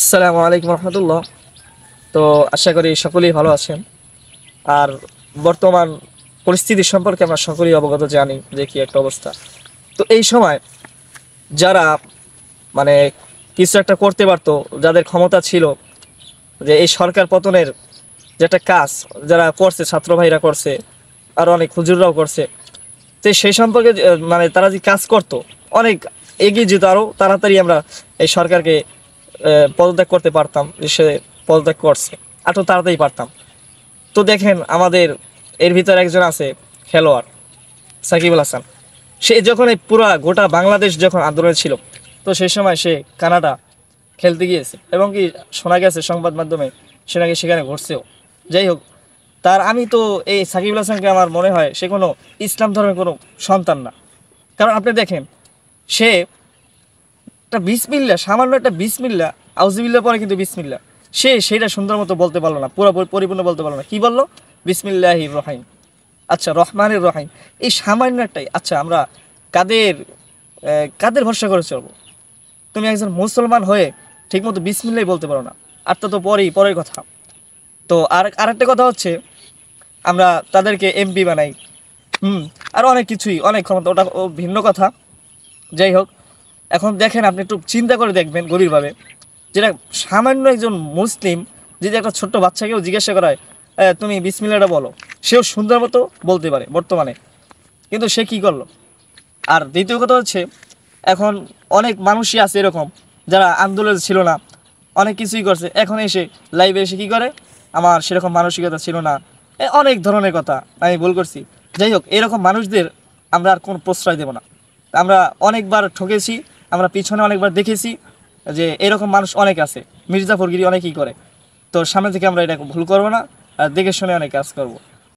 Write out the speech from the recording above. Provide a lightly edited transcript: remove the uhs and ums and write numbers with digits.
আসসালামু আলাইকুম রহমতুল্লাহ। তো আশা করি সকলেই ভালো আছেন। আর বর্তমান পরিস্থিতি সম্পর্কে আমরা সকলেই অবগত জানি যে কি একটা অবস্থা। তো এই সময় যারা মানে কিছু একটা করতে পারতো, যাদের ক্ষমতা ছিল, যে এই সরকার পতনের যে একটা কাজ যারা করছে, ছাত্র ভাইরা করছে, আর অনেক হুজুররাও করছে, তো সেই সম্পর্কে মানে তারা যে কাজ করতো অনেক এগিয়ে যেত, আরও তাড়াতাড়ি আমরা এই সরকারকে পদত্যাগ করতে পারতাম। যে সে পদত্যাগ করছে, এত তাড়াতাড়ি পারতাম। তো দেখেন আমাদের এর ভিতরে একজন আছে খেলোয়াড়, সাকিবুল হাসান। সে যখন এই পুরা গোটা বাংলাদেশ যখন আন্দোলন ছিল, তো সেই সময় সে কানাডা খেলতে গিয়েছে, এবং কি শোনা গেছে সংবাদ মাধ্যমে সে নাকি সেখানে ঘটছেও। যাই হোক, আমি তো এই সাকিবুল হাসানকে আমার মনে হয় সে কোনো ইসলাম ধর্মের কোনো সন্তান না। কারণ আপনি দেখেন, সে একটা বিসমিল্লা, সামান্য একটা বিসমিল্লা, আউযুবিল্লাহ পরে কিন্তু বিসমিল্লা, সেটা সুন্দর মতো বলতে পারলো না, পুরো পরিপূর্ণ বলতে পারলো না। কি বললো? বিসমিল্লাহির রহিম। আচ্ছা, রহমানির রহিম, এই সামান্য একটাই। আচ্ছা, আমরা কাদের কাদের ভরসা করে চলবো? তুমি একজন মুসলমান হয়ে ঠিকমতো বিসমিল্লাহ বলতে পারো না, আর তা তো পরের কথা। তো আরেকটা কথা হচ্ছে, আমরা তাদেরকে এমপি বানাই, আর অনেক কিছুই, অনেক ক্ষমতা, ওটা ভিন্ন কথা। যাই হোক, এখন দেখেন, আপনি একটু চিন্তা করে দেখবেন গভীরভাবে, যেটা সামান্য একজন মুসলিম যদি একটা ছোট্ট বাচ্চাকেও জিজ্ঞাসা করায় তুমি বিসমিল্লাহটা বলো, সেও সুন্দর মতো বলতে পারে বর্তমানে, কিন্তু সে কি করলো? আর দ্বিতীয় কথা হচ্ছে, এখন অনেক মানুষই আছে এরকম যারা আন্দোলনে ছিল না, অনেক কিছুই করছে, এখন এসে লাইভে এসে কী করে, আমার সেরকম মানসিকতা ছিল না, অনেক ধরনের কথা, আমি ভুল করছি। যাই হোক, এরকম মানুষদের আমরা আর কোনো প্রশ্রয় দেব না। আমরা অনেকবার ঠকেছি, আমরা পিছনে অনেকবার দেখেছি যে এরকম মানুষ অনেক আছে, মির্জাফরগিরি অনেকেই করে। তো সামনে থেকে আমরা এটা ভুল করবো না, আর দেখে শুনে অনেক কাজ করব।